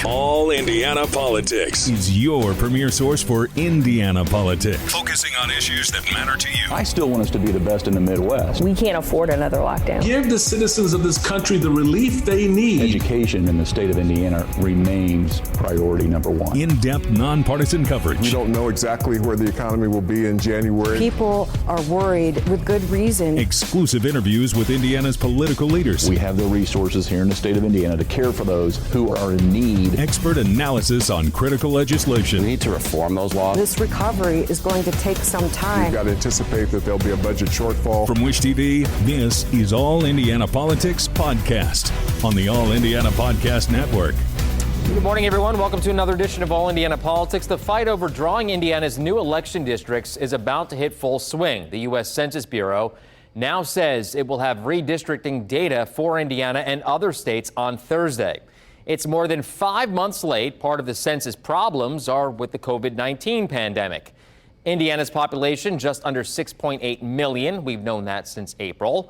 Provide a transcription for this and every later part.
All Indiana Politics is your premier source for Indiana politics, focusing on issues that matter to you. I still want us to be the best in the Midwest. We can't afford another lockdown. Give the citizens of this country the relief they need. Education in the state of Indiana remains priority number one. In-depth, nonpartisan coverage. We don't know exactly where the economy will be in January. People are worried with good reason. Exclusive interviews with Indiana's political leaders. We have the resources here in the state of Indiana to care for those who are in need. Expert analysis on critical legislation. We need to reform those laws. This recovery is going to take some time. We've got to anticipate that there'll be a budget shortfall. From Wish TV, this is All Indiana Politics Podcast on the All Indiana Podcast Network. Good morning, everyone. Welcome to another edition of All Indiana Politics. The fight over drawing Indiana's new election districts is about to hit full swing. The U.S. Census Bureau now says it will have redistricting data for Indiana and other states on Thursday. It's more than 5 months late. Part of the census problems are with the COVID-19 pandemic. Indiana's population just under 6.8 million. We've known that since April.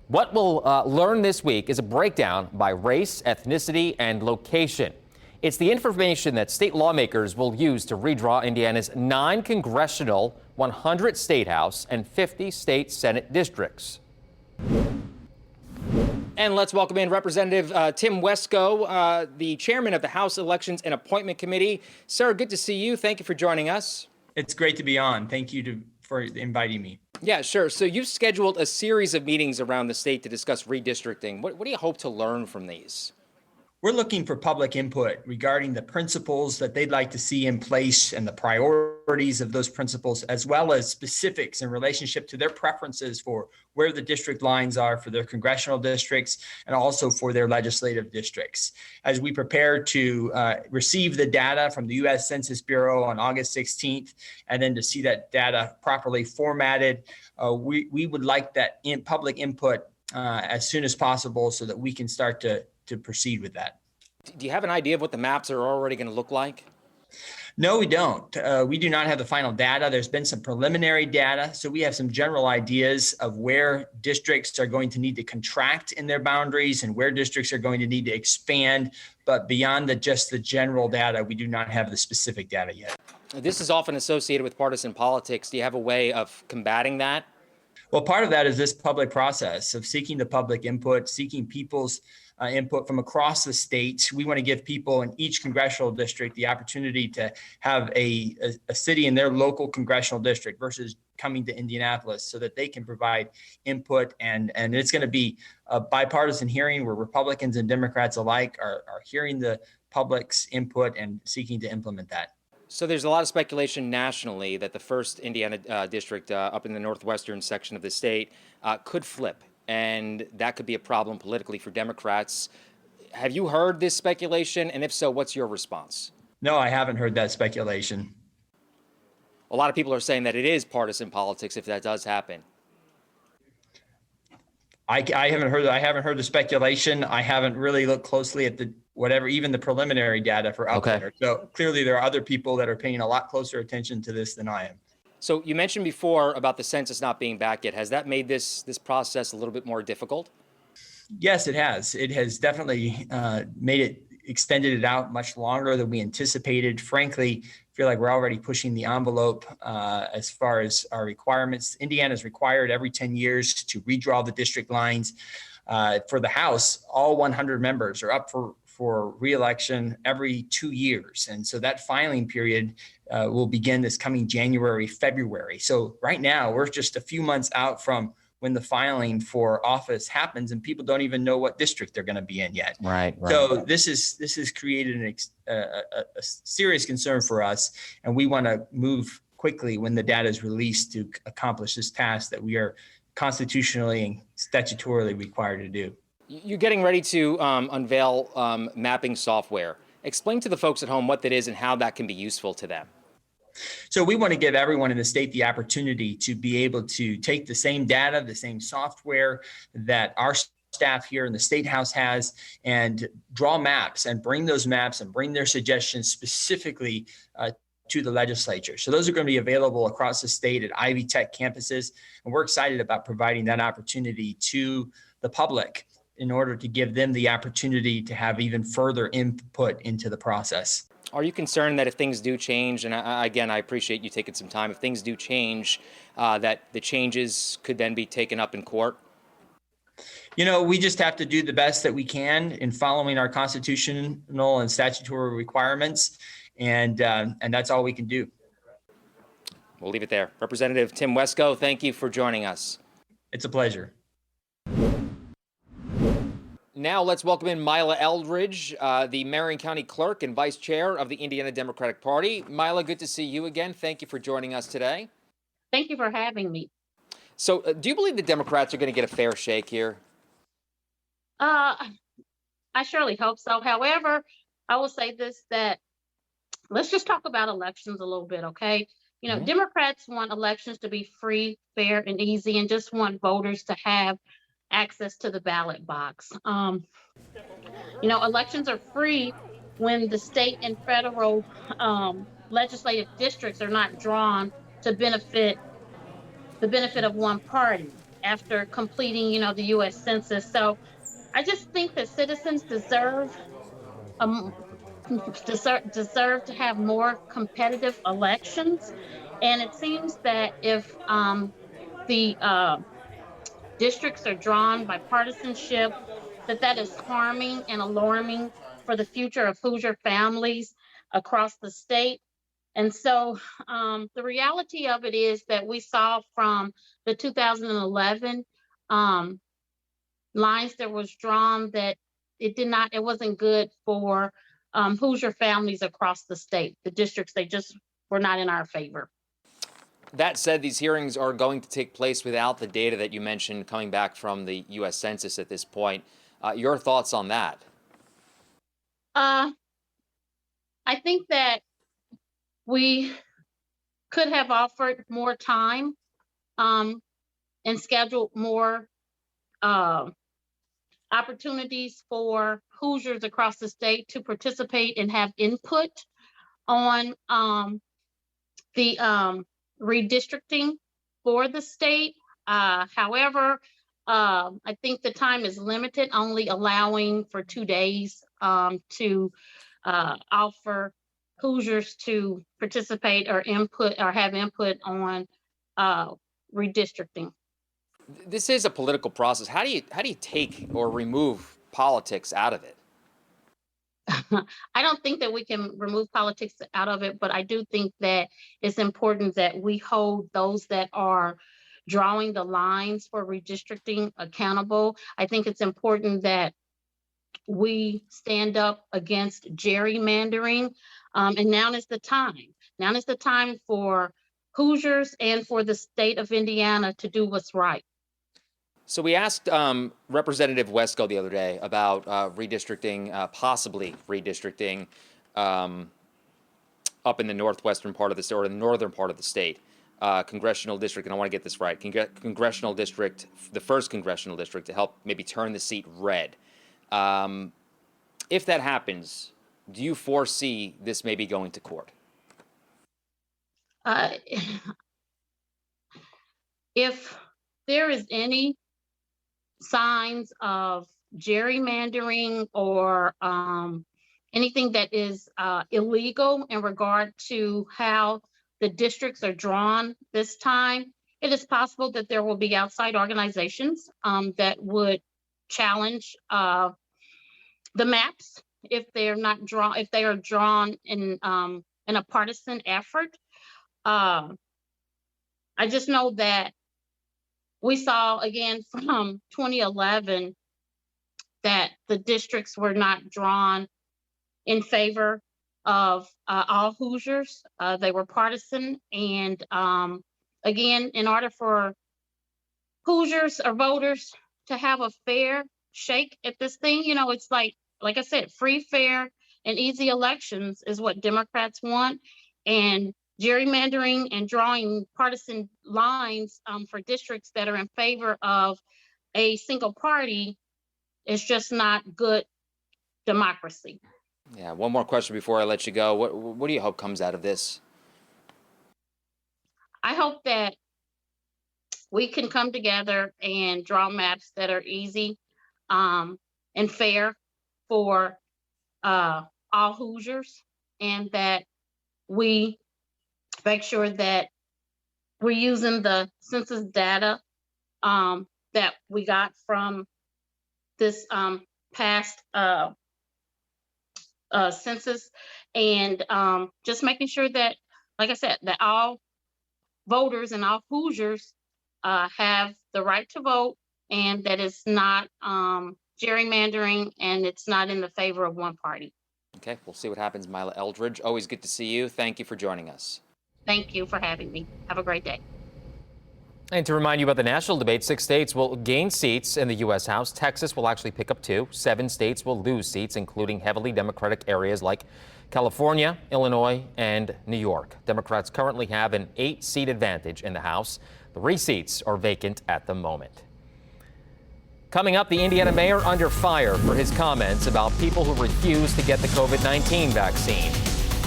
What we'll learn this week is a breakdown by race, ethnicity, and location. It's the information that state lawmakers will use to redraw Indiana's 9 congressional, 100 state house, and 50 state senate districts. And let's welcome in Representative Tim Wesco, the chairman of the House Elections and Appointment Committee. Sir, good to see you. Thank you for joining us. It's great to be on. Thank you for inviting me. Yeah, sure. So you've scheduled a series of meetings around the state to discuss redistricting. What do you hope to learn from these? We're looking for public input regarding the principles that they'd like to see in place and the priorities of those principles, as well as specifics in relationship to their preferences for where the district lines are for their congressional districts and also for their legislative districts. As we prepare to receive the data from the U.S. Census Bureau on August 16th, and then to see that data properly formatted, we would like that public input as soon as possible so that we can start to proceed with that. Do you have an idea of what the maps are already going to look like? No, we don't. We do not have the final data. There's been some preliminary data. So we have some general ideas of where districts are going to need to contract in their boundaries and where districts are going to need to expand. But beyond just the general data, we do not have the specific data yet. This is often associated with partisan politics. Do you have a way of combating that? Well, part of that is this public process of seeking the public input, seeking people's input from across the state. We want to give people in each congressional district the opportunity to have a city in their local congressional district versus coming to Indianapolis so that they can provide input. And it's going to be a bipartisan hearing where Republicans and Democrats alike are hearing the public's input and seeking to implement that. So there's a lot of speculation nationally that the first Indiana district up in the northwestern section of the state could flip. And that could be a problem politically for Democrats. Have you heard this speculation? And if so, what's your response? No, I haven't heard that speculation. A lot of people are saying that it is partisan politics if that does happen. I haven't heard the speculation. I haven't really looked closely at even the preliminary data for out there. So clearly there are other people that are paying a lot closer attention to this than I am. So you mentioned before about the census not being back yet. Has that made this process a little bit more difficult? Yes, it has. It has definitely extended it out much longer than we anticipated. Frankly, I feel like we're already pushing the envelope as far as our requirements. Indiana is required every 10 years to redraw the district lines. For the House, all 100 members are up for re-election every 2 years. And so that filing period will begin this coming January, February. So right now, we're just a few months out from when the filing for office happens and people don't even know what district they're going to be in yet. Right. So this has created a serious concern for us. And we want to move quickly when the data is released to accomplish this task that we are constitutionally and statutorily required to do. You're getting ready to unveil mapping software. Explain to the folks at home what that is and how that can be useful to them. So we want to give everyone in the state the opportunity to be able to take the same data, the same software that our staff here in the State House has, and draw maps and bring those maps and bring their suggestions specifically to the legislature. So those are going to be available across the state at Ivy Tech campuses. And we're excited about providing that opportunity to the public in order to give them the opportunity to have even further input into the process. Are you concerned that if things do change, and again, I appreciate you taking some time, if things do change, that the changes could then be taken up in court? We just have to do the best that we can in following our constitutional and statutory requirements, and that's all we can do. We'll leave it there. Representative Tim Wesco, thank you for joining us. It's a pleasure. Now let's welcome in Mila Eldridge, the Marion County Clerk and Vice Chair of the Indiana Democratic Party. Mila, good to see you again. Thank you for joining us today. Thank you for having me. So do you believe the Democrats are going to get a fair shake here? I surely hope so. However, I will say this, that let's just talk about elections a little bit, okay? Democrats want elections to be free, fair, and easy, and just want voters to have access to the ballot box. Elections are free when the state and federal legislative districts are not drawn to the benefit of one party after completing, the U.S. Census. So I just think that citizens deserve to have more competitive elections. And it seems that if the districts are drawn by partisanship, that is harming and alarming for the future of Hoosier families across the state. And so the reality of it is that we saw from the 2011 lines that was drawn that it wasn't good for Hoosier families across the state. The districts, they just were not in our favor. That said, these hearings are going to take place without the data that you mentioned coming back from the U.S. Census at this point. Your thoughts on that? I think that we could have offered more time and scheduled more opportunities for Hoosiers across the state to participate and have input on the redistricting for the state. However, I think the time is limited, only allowing for 2 days to offer Hoosiers to participate or have input on redistricting. This is a political process. How do you take or remove politics out of it? I don't think that we can remove politics out of it, but I do think that it's important that we hold those that are drawing the lines for redistricting accountable. I think it's important that we stand up against gerrymandering, and now is the time. Now is the time for Hoosiers and for the state of Indiana to do what's right. So we asked Representative Wesco the other day about redistricting, possibly redistricting up in the northwestern part of the state or the northern part of the state, congressional district, and I want to get this right, congressional district, the first congressional district, to help maybe turn the seat red. If that happens, do you foresee this maybe going to court? If there is any signs of gerrymandering or anything that is illegal in regard to how the districts are drawn this time, it is possible that there will be outside organizations that would challenge the maps if they are drawn in a partisan effort. I just know that we saw again from 2011 that the districts were not drawn in favor of all Hoosiers. They were partisan. And again, in order for Hoosiers or voters to have a fair shake at this thing, it's like I said, free, fair, and easy elections is what Democrats want. And gerrymandering and drawing partisan lines for districts that are in favor of a single party is just not good democracy. Yeah, one more question before I let you go. What do you hope comes out of this? I hope that we can come together and draw maps that are easy and fair for all Hoosiers, and that we make sure that we're using the census data that we got from this past census, and just making sure that, like I said, that all voters and all Hoosiers have the right to vote, and that it's not gerrymandering, and it's not in the favor of one party. Okay, we'll see what happens, Mila Eldridge. Always good to see you. Thank you for joining us. Thank you for having me. Have a great day. And to remind you about the national debate, 6 states will gain seats in the U.S. House. Texas will actually pick up 2. 7 states will lose seats, including heavily Democratic areas like California, Illinois, and New York. Democrats currently have an 8-seat advantage in the House. 3 seats are vacant at the moment. Coming up, the Indiana mayor under fire for his comments about people who refuse to get the COVID-19 vaccine,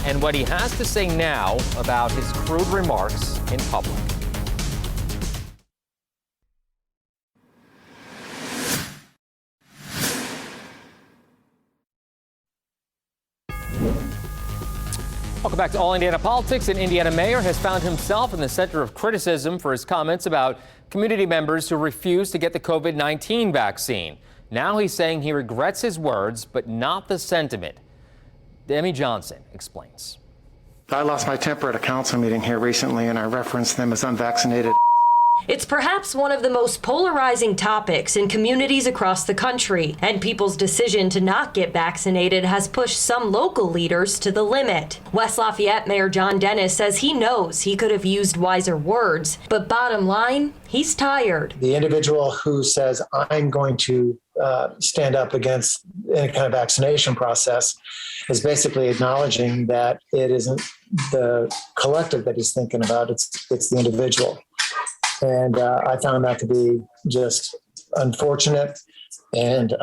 and what he has to say now about his crude remarks in public. Welcome back to All Indiana Politics. An Indiana mayor has found himself in the center of criticism for his comments about community members who refuse to get the COVID-19 vaccine. Now he's saying he regrets his words, but not the sentiment. Demi Johnson explains. I lost my temper at a council meeting here recently, and I referenced them as unvaccinated. It's perhaps one of the most polarizing topics in communities across the country, and people's decision to not get vaccinated has pushed some local leaders to the limit. West Lafayette Mayor John Dennis says he knows he could have used wiser words, but bottom line, he's tired. The individual who says, I'm going to stand up against any kind of vaccination process is basically acknowledging that it isn't the collective that he's thinking about, it's the individual. And I found that to be just unfortunate, and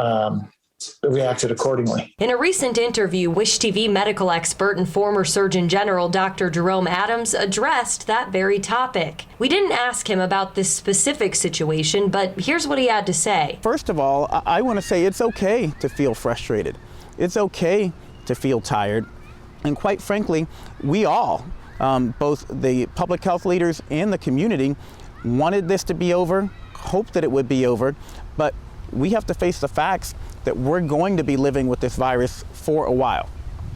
reacted accordingly. In a recent interview, Wish TV medical expert and former Surgeon General Dr. Jerome Adams addressed that very topic. We didn't ask him about this specific situation, but here's what he had to say. First of all, I want to say it's okay to feel frustrated. It's okay to feel tired. And quite frankly, we all, both the public health leaders and the community, wanted this to be over, hoped that it would be over, but we have to face the facts that we're going to be living with this virus for a while.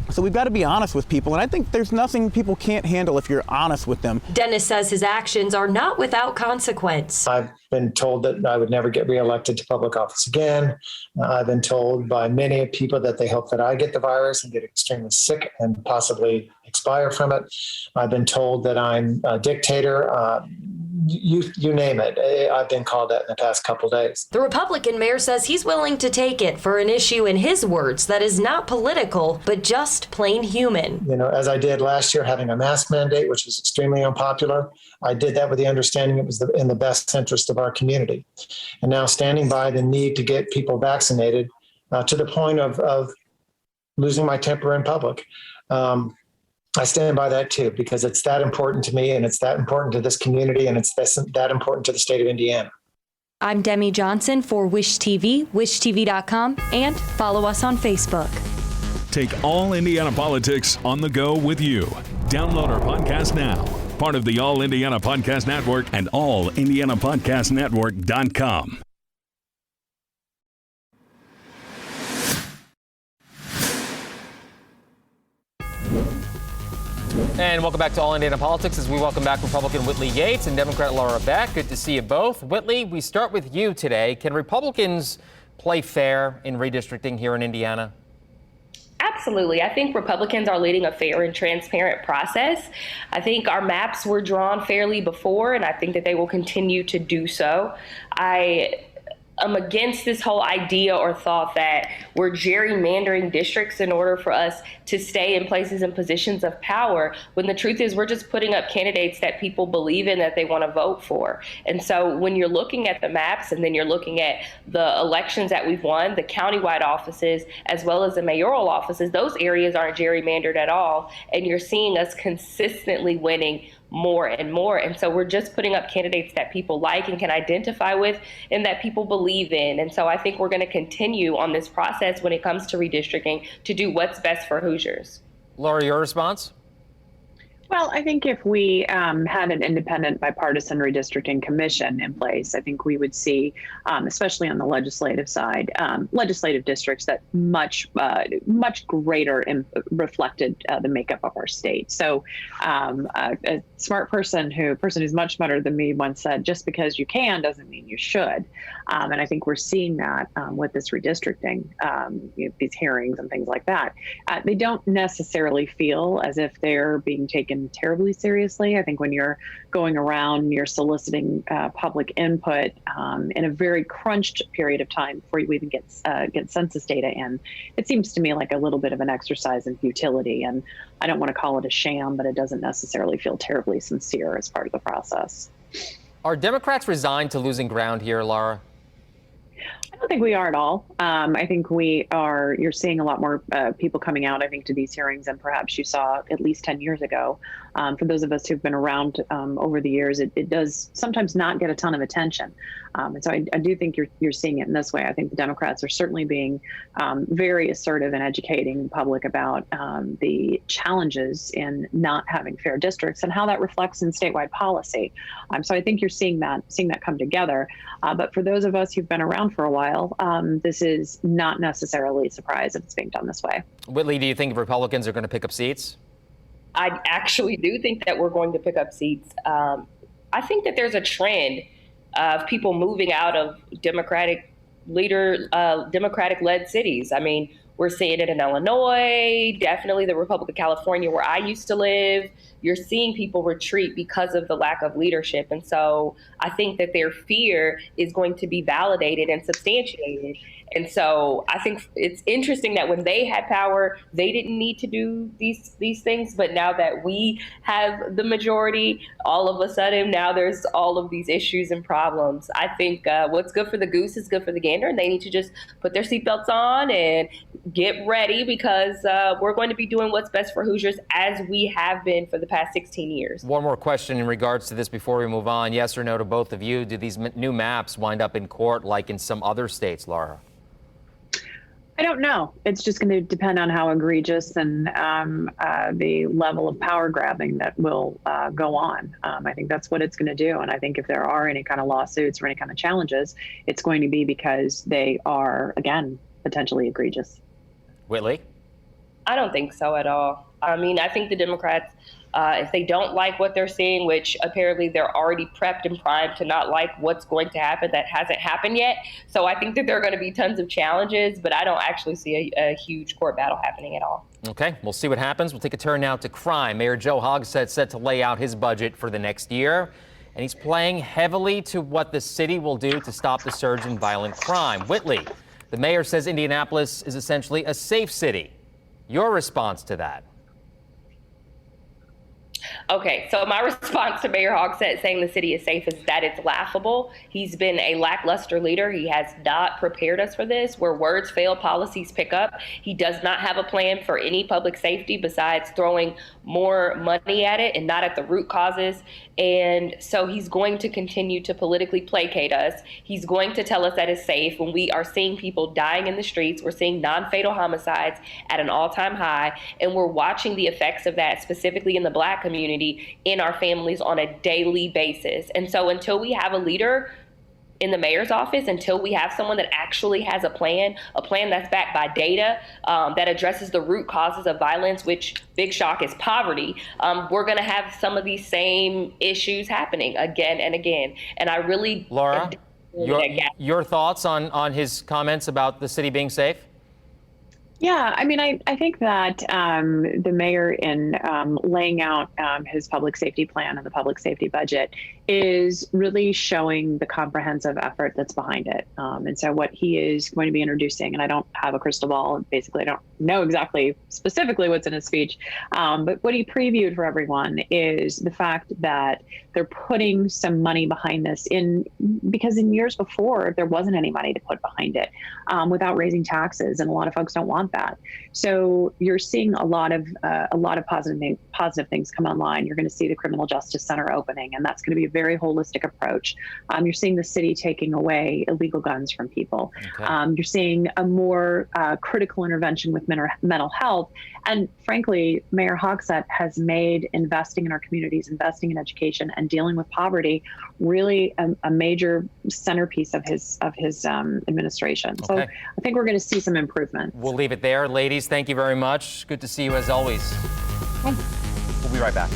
So we've got to be honest with people, and I think there's nothing people can't handle if you're honest with them. Dennis says his actions are not without consequence. I've been told that I would never get reelected to public office again. I've been told by many people that they hope that I get the virus and get extremely sick and possibly expire from it. I've been told that I'm a dictator. You name it. I've been called that in the past couple of days. The Republican mayor says he's willing to take it for an issue, in his words, that is not political, but just plain human. You know, as I did last year, having a mask mandate, which was extremely unpopular, I did that with the understanding it was in the best interest of our community. And now standing by the need to get people vaccinated to the point of losing my temper in public. I stand by that too, because it's that important to me, and it's that important to this community, and it's that important to the state of Indiana. I'm Demi Johnson for Wish TV, wishtv.com, and follow us on Facebook. Take All Indiana Politics on the go with you. Download our podcast now. Part of the All Indiana Podcast Network and allindianapodcastnetwork.com. And welcome back to All Indiana Politics as we welcome back Republican Whitley Yates and Democrat Laura Beck. Good to see you both. Whitley, we start with you today. Can Republicans play fair in redistricting here in Indiana? Absolutely. I think Republicans are leading a fair and transparent process. I think our maps were drawn fairly before, and I think that they will continue to do so. I'm against this whole idea or thought that we're gerrymandering districts in order for us to stay in places and positions of power, when the truth is we're just putting up candidates that people believe in, that they want to vote for. And so when you're looking at the maps and then you're looking at the elections that we've won, the countywide offices, as well as the mayoral offices, those areas aren't gerrymandered at all. And you're seeing us consistently winning more and more. And so we're just putting up candidates that people like and can identify with and that people believe in. And so I think we're going to continue on this process when it comes to redistricting to do what's best for Hoosiers. Laura, your response? Well, I think if we had an independent bipartisan redistricting commission in place, I think we would see, especially on the legislative side, legislative districts that much greater reflected the makeup of our state. So a smart person who's much smarter than me once said, just because you can doesn't mean you should. And I think we're seeing that with this redistricting, these hearings and things like that. They don't necessarily feel as if they're being taken terribly seriously. I think when you're going around, you're soliciting public input in a very crunched period of time before you even get census data in. It seems to me like a little bit of an exercise in futility, and I don't want to call it a sham, but it doesn't necessarily feel terribly sincere as part of the process. Are Democrats resigned to losing ground here, Laura? I don't think we are at all. I think you're seeing a lot more people coming out, I think, to these hearings than perhaps you saw at least 10 years ago. For those of us who've been around over the years, it does sometimes not get a ton of attention. And so I do think you're seeing it in this way. I think the Democrats are certainly being very assertive in educating the public about the challenges in not having fair districts and how that reflects in statewide policy. So I think you're seeing that come together. But for those of us who've been around for a while, this is not necessarily a surprise that it's being done this way. Whitley, do you think Republicans are going to pick up seats? I actually do think that we're going to pick up seats. I think that there's a trend of people moving out of Democratic-led cities. I mean, we're seeing it in Illinois, definitely the Republic of California, where I used to live. You're seeing people retreat because of the lack of leadership. And so I think that their fear is going to be validated and substantiated. And so I think it's interesting that when they had power, they didn't need to do these things. But now that we have the majority, all of a sudden now there's all of these issues and problems. I think what's good for the goose is good for the gander, and they need to just put their seatbelts on and get ready, because we're going to be doing what's best for Hoosiers as we have been for the past 16 years. One more question in regards to this before we move on. Yes or no to both of you. Do these new maps wind up in court like in some other states, Laura? I don't know. It's just going to depend on how egregious and the level of power grabbing that will go on. I think that's what it's going to do. And I think if there are any kind of lawsuits or any kind of challenges, it's going to be because they are, again, potentially egregious. Whitley? I don't think so at all. I mean, I think the Democrats, if they don't like what they're seeing, which apparently they're already prepped and primed to not like what's going to happen that hasn't happened yet. So I think that there are going to be tons of challenges, but I don't actually see a huge court battle happening at all. Okay, we'll see what happens. We'll take a turn now to crime. Mayor Joe Hogsett set to lay out his budget for the next year, and he's playing heavily to what the city will do to stop the surge in violent crime. Whitley, the mayor says Indianapolis is essentially a safe city. Your response to that? Okay, so my response to Mayor Hogsett saying the city is safe is that it's laughable. He's been a lackluster leader. He has not prepared us for this. Where words fail, policies pick up. He does not have a plan for any public safety besides throwing more money at it and not at the root causes. And so he's going to continue to politically placate us. He's going to tell us that it's safe when we are seeing people dying in the streets. We're seeing non-fatal homicides at an all-time high, and we're watching the effects of that specifically in the Black community in our families on a daily basis. And so until we have a leader in the mayor's office, until we have someone that actually has a plan that's backed by data, that addresses the root causes of violence, which, big shock, is poverty, we're going to have some of these same issues happening again and again. And I really... Laura, your thoughts on his comments about the city being safe? Yeah, I mean, I think that the mayor in laying out his public safety plan and the public safety budget is really showing the comprehensive effort that's behind it. And so what he is going to be introducing, and I don't have a crystal ball, basically I don't know exactly specifically what's in his speech, but what he previewed for everyone is the fact that they're putting some money behind this because in years before there wasn't any money to put behind it without raising taxes, and a lot of folks don't want that. So you're seeing a lot of positive things come online. You're going to see the Criminal Justice Center opening, and that's going to be a very holistic approach. You're seeing the city taking away illegal guns from people. Okay. You're seeing a more critical intervention with mental health. And frankly, Mayor Hogsett has made investing in our communities, investing in education, and dealing with poverty really a major centerpiece of his administration. So I think we're going to see some improvement. We'll leave it there. Ladies, thank you very much. Good to see you as always. We'll be right back.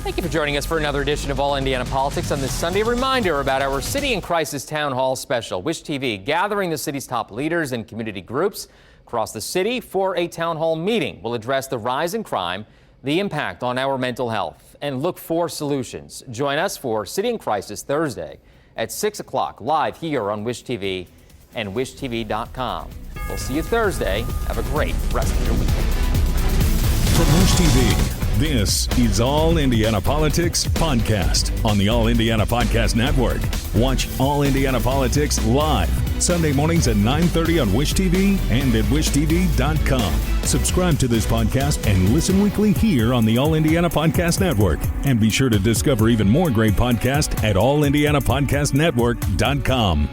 Thank you for joining us for another edition of All Indiana Politics on this Sunday. A reminder about our City in Crisis Town Hall special. Wish TV gathering the city's top leaders and community groups across the city for a town hall meeting. We'll address the rise in crime, the impact on our mental health, and look for solutions. Join us for City in Crisis Thursday at 6 o'clock live here on Wish TV and wishtv.com. We'll see you Thursday. Have a great rest of your weekend. From Wish TV, this is All Indiana Politics Podcast on the All Indiana Podcast Network. Watch All Indiana Politics live Sunday mornings at 9:30 on Wish TV and at wishtv.com. Subscribe to this podcast and listen weekly here on the All Indiana Podcast Network. And be sure to discover even more great podcasts at allindianapodcastnetwork.com.